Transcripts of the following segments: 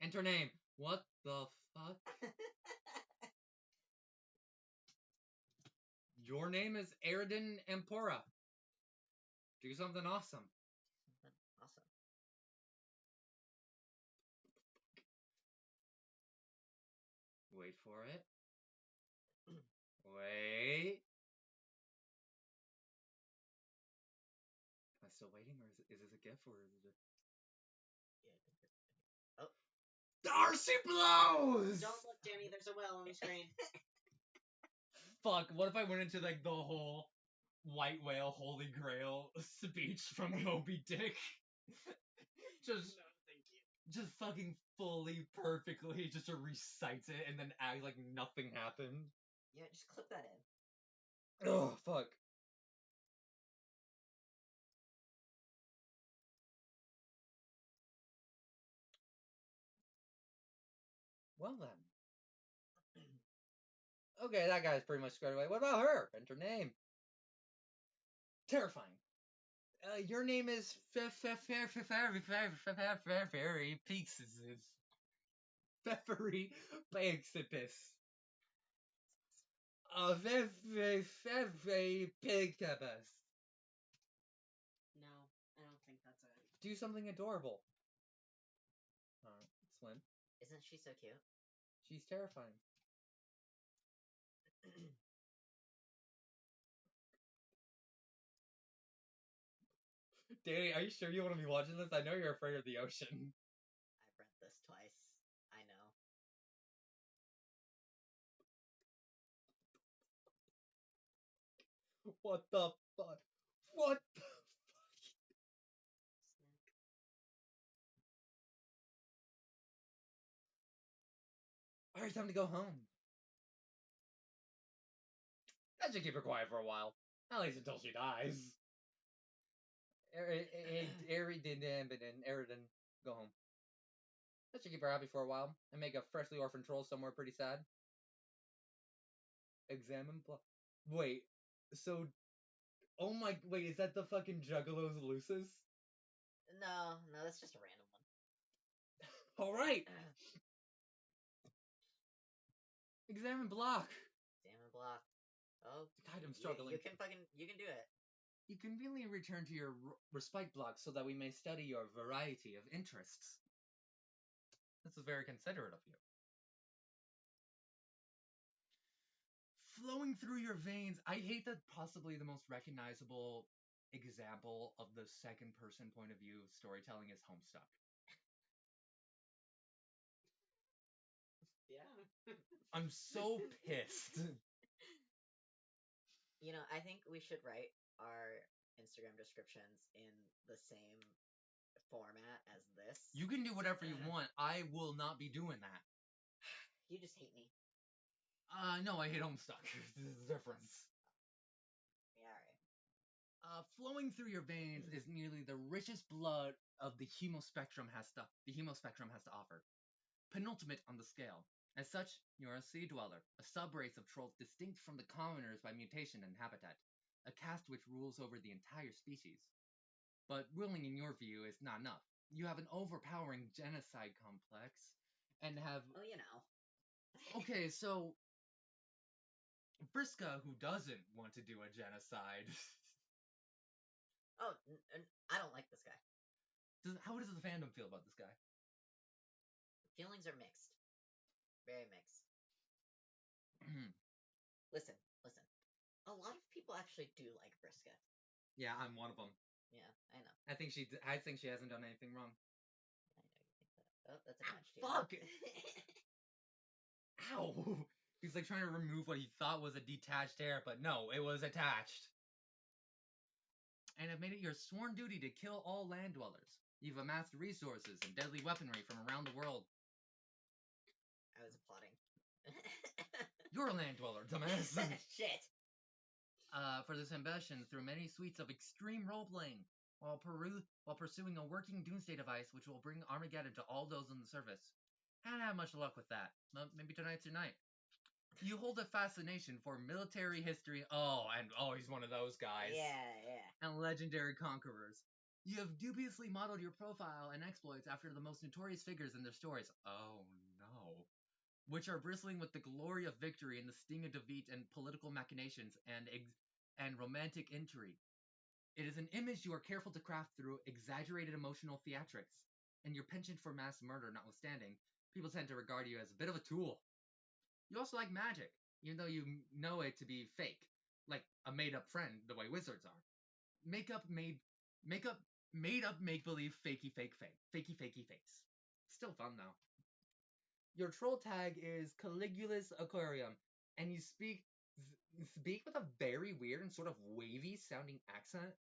Enter name. What the fuck? Your name is Aridin Empora. Do something awesome. Awesome. Wait for it. Wait. Am I still waiting, or is this a GIF, or is it? Yeah, oh. Darcy blows. Don't look, Danny. There's a well on the screen. Fuck. What if I went into like the whole white whale holy grail speech from Moby Dick? Just. No, thank you. Just fucking fully, perfectly, just to recite it and then act like nothing happened. Yeah, just clip that in. Oh, fuck. Well then. Okay, that guy's pretty much squared away. What about her? Enter name. Terrifying. Your name is Fairy Peaks. Peppery Pixipus. Fairy Pigtepus. No, I don't think that's it. Do something adorable. Alright, Slim. Isn't she so cute? She's terrifying. Danny, are you sure you want to be watching this? I know you're afraid of the ocean. I've read this twice. I know. What the fuck? What the fuck? Alright, time to go home. I should keep her quiet for a while. At least until she dies. Aridin, go home. That should keep her happy for a while and make a freshly orphaned troll somewhere pretty sad. Examine wait, so oh my wait, is that the fucking Juggalos Lucis? No, that's just a random one. Alright. Examine block. Examine block. Oh, God, I'm struggling. You can do it. You conveniently return to your respite block so that we may study your variety of interests. This is very considerate of you. Flowing through your veins. I hate that possibly the most recognizable example of the second person point of view storytelling is Homestuck. Yeah. I'm so pissed. You know, I think we should write our Instagram descriptions in the same format as this. You can do whatever you want. I will not be doing that. You just hate me. No, I hate Homestuck. This is the difference. Yeah, alright. Flowing through your veins is nearly the richest blood of the hemospectrum has to offer. Penultimate on the scale. As such, you are a sea dweller, a subrace of trolls distinct from the commoners by mutation and habitat, a caste which rules over the entire species. But ruling in your view is not enough. You have an overpowering genocide complex, and have... Oh, you know. Okay, so... Vriska, who doesn't want to do a genocide... Oh, I don't like this guy. How does the fandom feel about this guy? Feelings are mixed. Very mixed. Listen. A lot of people actually do like Vriska. Yeah, I'm one of them. Yeah, I know. I think she hasn't done anything wrong. I know you think that. Oh, that's attached to you. Fuck! Ow! He's like trying to remove what he thought was a detached hair, but no, it was attached. And have made it your sworn duty to kill all land dwellers. You've amassed resources and deadly weaponry from around the world. I was applauding. You're a land dweller, dumbass. Shit. For this ambition, through many suites of extreme role-playing, while pursuing a working doomsday device which will bring Armageddon to all those in the service. Haven't had much luck with that. Maybe tonight's your night. You hold a fascination for military history. Oh, he's one of those guys. Yeah. And legendary conquerors. You have dubiously modeled your profile and exploits after the most notorious figures in their stories. Oh no. Which are bristling with the glory of victory and the sting of defeat and political machinations and romantic intrigue. It is an image you are careful to craft through exaggerated emotional theatrics, and your penchant for mass murder notwithstanding, people tend to regard you as a bit of a tool. You also like magic, even though you know it to be fake, like a made-up friend, the way wizards are. Makeup made makeup made up make believe fakey fakey face. Still fun though. Your troll tag is Caligula's Aquarium, and you speak with a very weird and sort of wavy sounding accent.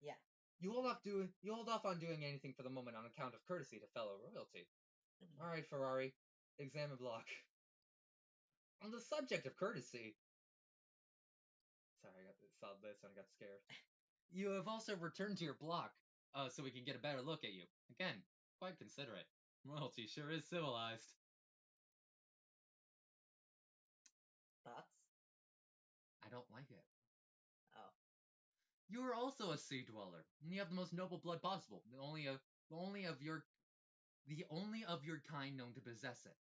Yeah. You hold off on doing anything for the moment on account of courtesy to fellow royalty. All right, Ferrari, examine block. On the subject of courtesy, sorry, saw this and I got scared. You have also returned to your block, so we can get a better look at you. Again, quite considerate. Royalty sure is civilized. Thoughts? I don't like it. Oh. You are also a sea dweller, and you have the most noble blood possible. The only of your kind known to possess it,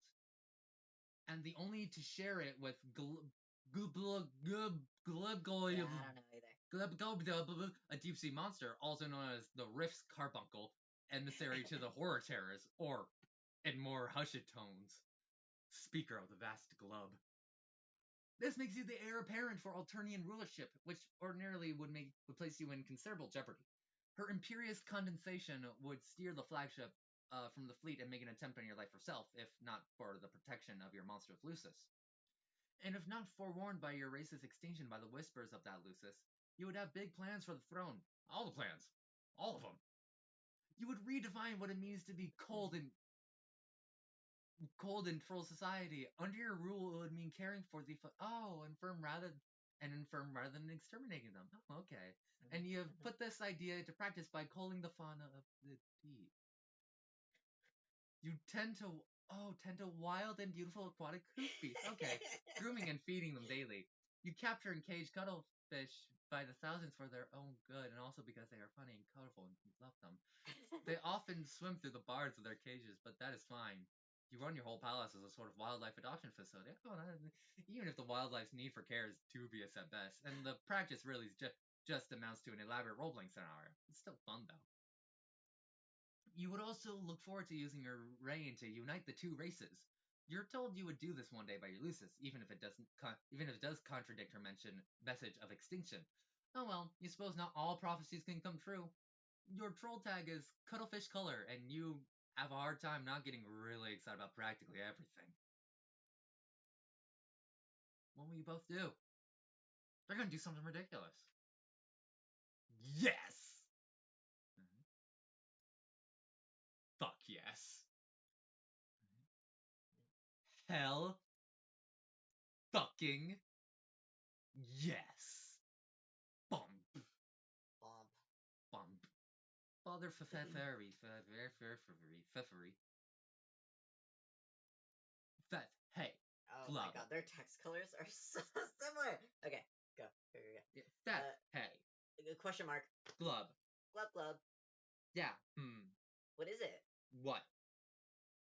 and the only to share it with Yeah, I don't know either. a deep sea monster, also known as the Rift's Carbuncle, emissary to the Horror Terrors, or, in more hushed tones, Speaker of the Vast Glub. This makes you the heir apparent for Alternian rulership, which ordinarily would place you in considerable jeopardy. Her imperious condensation would steer the flagship from the fleet and make an attempt on your life herself, if not for the protection of your monstrous Lucis. And if not forewarned by your race's extinction by the whispers of that Lucis, you would have big plans for the throne. All the plans. All of them. You would redefine what it means to be cold in troll society. Under your rule, it would mean caring for the infirm rather than exterminating them. Oh, okay. And you have put this idea into practice by culling the fauna of the deep. You tend to wild and beautiful aquatic hoof Okay, grooming and feeding them daily. You capture and cage cuttlefish by the thousands for their own good, and also because they are funny and colorful and you love them. They often swim through the bars of their cages, but that is fine. You run your whole palace as a sort of wildlife adoption facility. Even if the wildlife's need for care is dubious at best, and the practice really just amounts to an elaborate role-playing scenario. It's still fun though. You would also look forward to using your reign to unite the two races. You're told you would do this one day by your Lucis, even if it does contradict her message of extinction. Oh well, you suppose not all prophecies can come true. Your troll tag is cuttlefish color, and you have a hard time not getting really excited about practically everything. What will you both do? They're gonna do something ridiculous. Yes! Fuck yes. Hell fucking yes. Bump. Bomb. Bump. Father Feffery. Fef. Hey. Oh Glub. my god, their text colors are so similar. Okay, go. Go. Fef. Hey. Question mark. Glub. Glub. Yeah. What is it? What?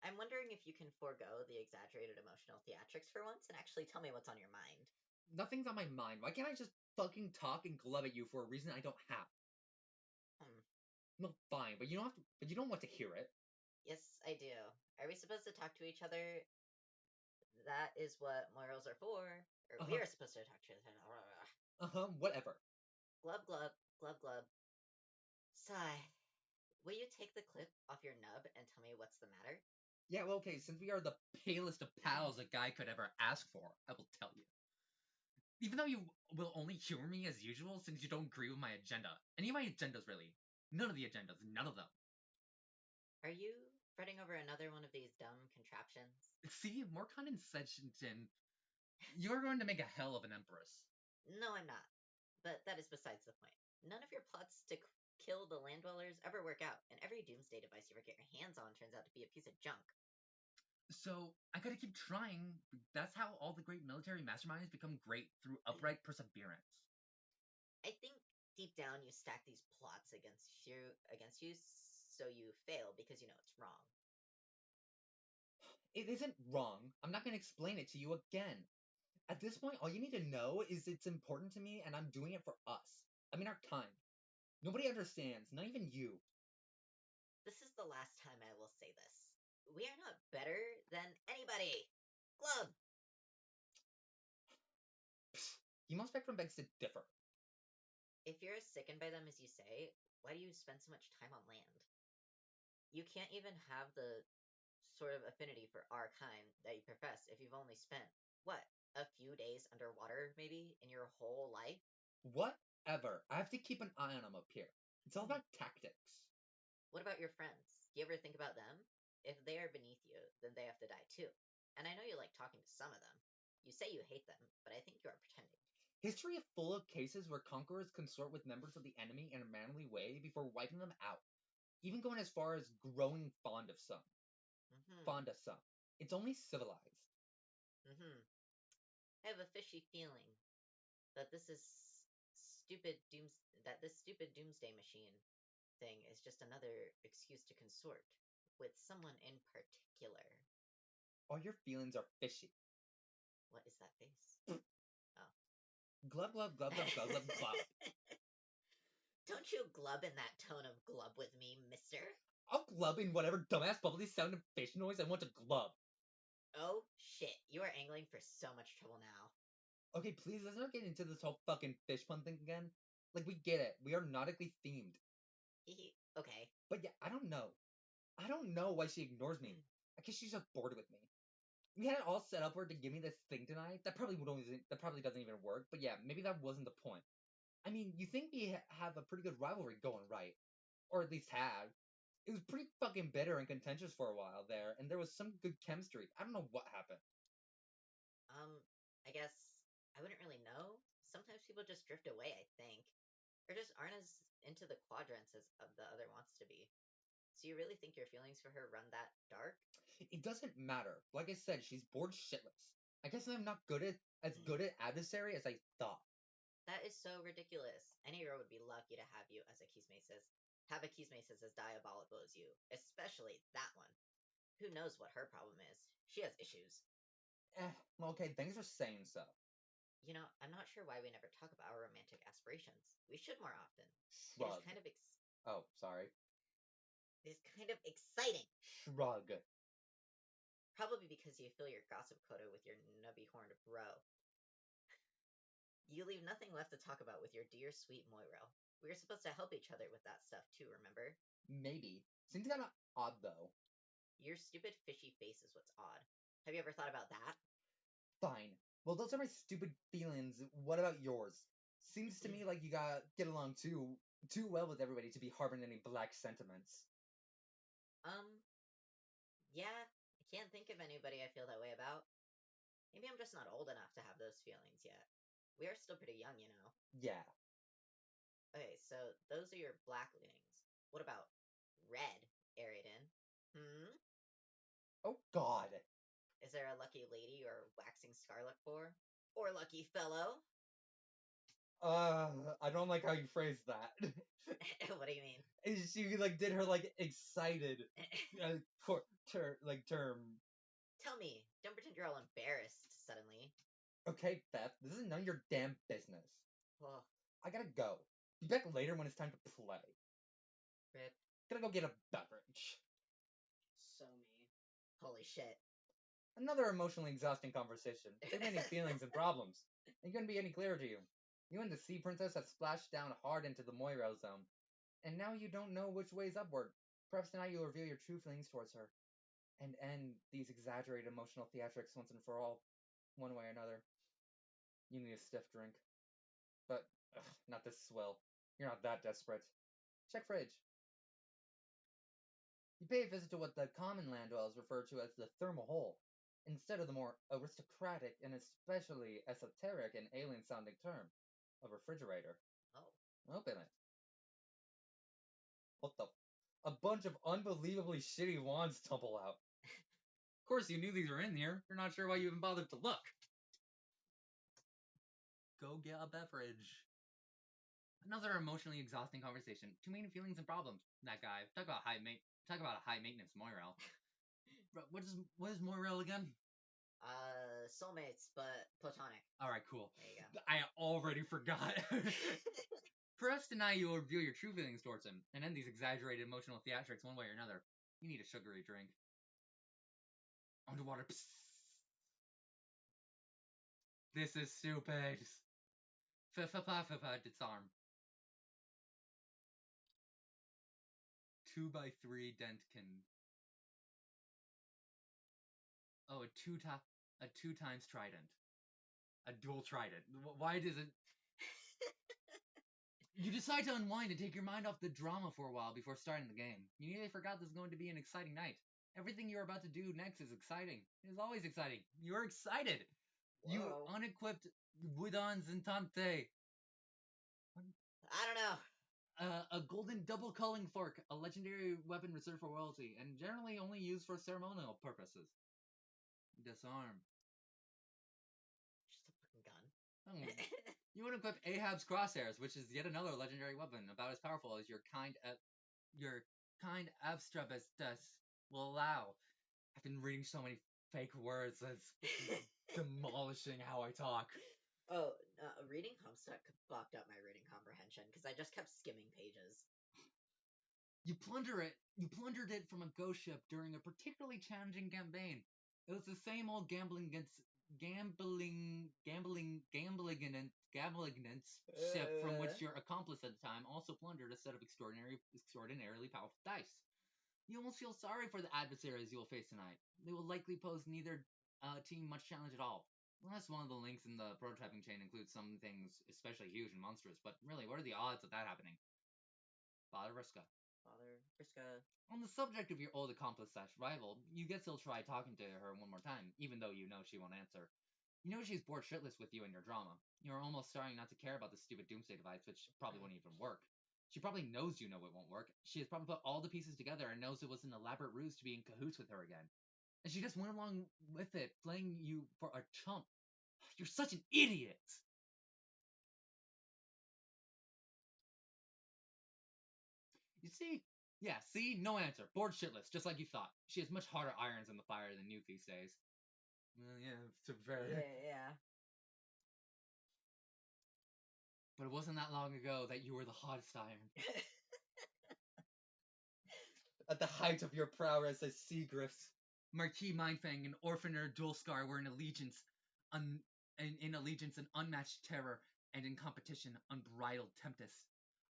I'm wondering if you can forego the exaggerated emotional theatrics for once and actually tell me what's on your mind. Nothing's on my mind. Why can't I just fucking talk and glub at you for a reason I don't have? No, fine, but you don't have to. But you don't want to hear it. Yes, I do. Are we supposed to talk to each other? That is what morals are for. Or we are supposed to talk to each other. Whatever. Glub. Sigh. Will you take the clip off your nub and tell me what's the matter? Yeah, well, okay, since we are the palest of pals a guy could ever ask for, I will tell you. Even though you will only humor me as usual since you don't agree with my agenda. Any of my agendas, really. None of the agendas. None of them. Are you fretting over another one of these dumb contraptions? See, more condescension. You're going to make a hell of an empress. No, I'm not. But that is besides the point. None of your plots to kill the land dwellers ever work out, and every doomsday device you ever get your hands on turns out to be a piece of junk. So, I gotta keep trying. That's how all the great military masterminds become great, through upright perseverance. I think Deep down, you stack these plots against you, so you fail because you know it's wrong. It isn't wrong. I'm not gonna explain it to you again. At this point, all you need to know is it's important to me and I'm doing it for us. I mean, our kind. Nobody understands, not even you. This is the last time I will say this. We are not better than anybody. Glub! Hemo Spectrum begs to differ. If you're as sickened by them as you say, why do you spend so much time on land? You can't even have the sort of affinity for our kind that you profess if you've only spent, what, a few days underwater, maybe, in your whole life? Whatever. I have to keep an eye on them up here. It's all about tactics. What about your friends? Do you ever think about them? If they are beneath you, then they have to die too. And I know you like talking to some of them. You say you hate them, but I think you are pretending. History is full of cases where conquerors consort with members of the enemy in a manly way before wiping them out, even going as far as growing fond of some. Fond of some. It's only civilized. I have a fishy feeling that this stupid doomsday machine thing is just another excuse to consort with someone in particular. All your feelings are fishy. What is that face? Oh. Glub, glub, glub, glub, glub, glub, glub. Don't you glub in that tone of glub with me, mister. I'll glub in whatever dumbass bubbly sound of fish noise I want to glub. Oh, shit. You are angling for so much trouble now. Okay, please, let's not get into this whole fucking fish pun thing again. Like, we get it. We are nautically themed. Okay. But yeah, I don't know. I don't know why she ignores me. I guess she's just bored with me. We had it all set up for her to give me this thing tonight. That probably doesn't even work. But yeah, maybe that wasn't the point. I mean, you think we have a pretty good rivalry going, right? Or at least had. It was pretty fucking bitter and contentious for a while there, and there was some good chemistry. I don't know what happened. I guess I wouldn't really know. Sometimes people just drift away, I think. Or just aren't as into the quadrants as the other wants to be. So you really think your feelings for her run that dark? It doesn't matter. Like I said, she's bored shitless. I guess I'm not as good at adversary as I thought. That is so ridiculous. Any hero would be lucky to have you as a Kismesis as diabolical as you, especially that one. Who knows what her problem is? She has issues. Okay, thanks for saying so. You know, I'm not sure why we never talk about our romantic aspirations. We should more often. Shrug. It is kind of Oh, sorry. It is kind of exciting. Shrug. Probably because you fill your gossip quota with your nubby-horned bro. You leave nothing left to talk about with your dear sweet Moiro. We were supposed to help each other with that stuff too, remember? Maybe. Seems kinda odd though. Your stupid fishy face is what's odd. Have you ever thought about that? Fine. Well, those are my stupid feelings. What about yours? Seems to me like you get along too well with everybody to be harboring any black sentiments. Yeah, I can't think of anybody I feel that way about. Maybe I'm just not old enough to have those feelings yet. We are still pretty young, you know. Yeah. Okay, so those are your black leanings. What about red, Aridin? Oh, God. Is there a lucky lady you're waxing scarlet for? Or lucky fellow? I don't like how you phrased that. What do you mean? She did her excited term. Tell me, don't pretend you're all embarrassed suddenly. Okay, Beth, this is none of your damn business. Well, I gotta go. Be back later when it's time to play. Rip. Gotta go get a beverage. So me. Holy shit. Another emotionally exhausting conversation. Too many feelings and problems. It couldn't be any clearer to you. You and the Sea Princess have splashed down hard into the Moiro zone. And now you don't know which way's upward. Perhaps tonight you'll reveal your true feelings towards her. And end these exaggerated emotional theatrics once and for all. One way or another. You need a stiff drink. But, not this swill. You're not that desperate. Check fridge. You pay a visit to what the common land dwellers refer to as the thermal hole, instead of the more aristocratic and especially esoteric and alien-sounding term, a refrigerator. Oh. Open it. What the? A bunch of unbelievably shitty wands tumble out. Of course you knew these were in here. You're not sure why you even bothered to look. Go get a beverage. Another emotionally exhausting conversation. Too many feelings and problems. That guy. Talk about a high maintenance Moirel. What is Moirel again? Soulmates, but platonic. All right, cool. There you go. I already forgot. Perhaps tonight you will reveal your true feelings towards him and end these exaggerated emotional theatrics one way or another. You need a sugary drink. Underwater. Psst. This is stupid. Disarm. 2x3 Dentkin. Oh, a two times trident. A dual trident. Why does it? You decide to unwind and take your mind off the drama for a while before starting the game. You nearly forgot this is going to be an exciting night. Everything you're about to do next is exciting. It is always exciting. You're excited. Whoa. You unequipped Wudan Zintante. I don't know. A golden double culling fork, a legendary weapon reserved for royalty, and generally only used for ceremonial purposes. Disarm. Just a fucking gun. You would equip Ahab's crosshairs, which is yet another legendary weapon, about as powerful as your kind abstrabestus will allow. I've been reading so many fake words that's demolishing how I talk. Oh, reading Homestuck fucked up my reading comprehension because I just kept skimming pages. You plundered it from a ghost ship during a particularly challenging campaign. It was the same old gambling ship from which your accomplice at the time also plundered a set of extraordinarily powerful dice. You almost feel sorry for the adversaries you will face tonight. They will likely pose neither team much challenge at all. Unless one of the links in the prototyping chain includes some things especially huge and monstrous, but really, what are the odds of that happening? Father Riska. On the subject of your old accomplice/rival, you guess you'll try talking to her one more time, even though you know she won't answer. You know she's bored shitless with you and your drama. You're almost starting not to care about the stupid doomsday device, which probably won't even work. She probably knows you know it won't work. She has probably put all the pieces together and knows it was an elaborate ruse to be in cahoots with her again. And she just went along with it, playing you for a chump. You're such an idiot! You see? Yeah, see? No answer. Bored shitless, just like you thought. She has much harder irons in the fire than you these days. Well, yeah, to be fair. Yeah. But it wasn't that long ago that you were the hottest iron. At the height of your prowess as Seagriffs, Marquis Mindfang and Orphaner Dualscar were in allegiance and unmatched terror, and in competition unbridled tempest.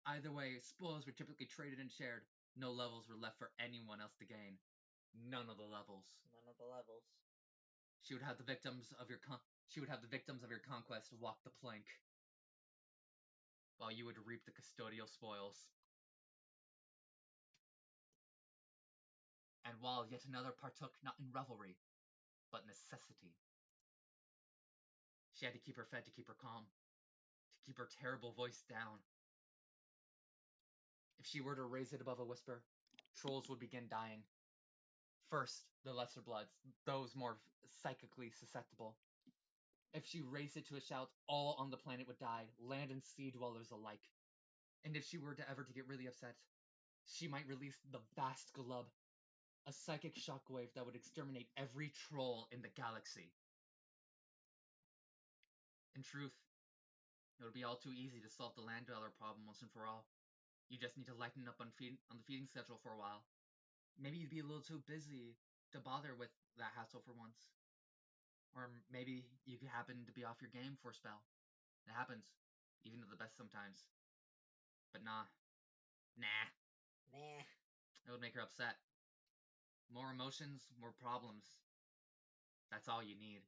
Either way, spoils were typically traded and shared. No levels were left for anyone else to gain. None of the levels. She would have the victims of your conquest walk the plank, while you would reap the custodial spoils. And while yet another partook not in revelry, but necessity. She had to keep her fed to keep her calm, to keep her terrible voice down. If she were to raise it above a whisper, trolls would begin dying. First, the lesser bloods, those more psychically susceptible. If she raised it to a shout, all on the planet would die, land and sea dwellers alike. And if she were to ever to get really upset, she might release the vast glub, a psychic shockwave that would exterminate every troll in the galaxy. In truth, it would be all too easy to solve the land dweller problem once and for all. You just need to lighten up on the feeding schedule for a while. Maybe you'd be a little too busy to bother with that hassle for once. Or maybe you could happen to be off your game for a spell. It happens, even to the best sometimes. But nah. It would make her upset. More emotions, more problems. That's all you need.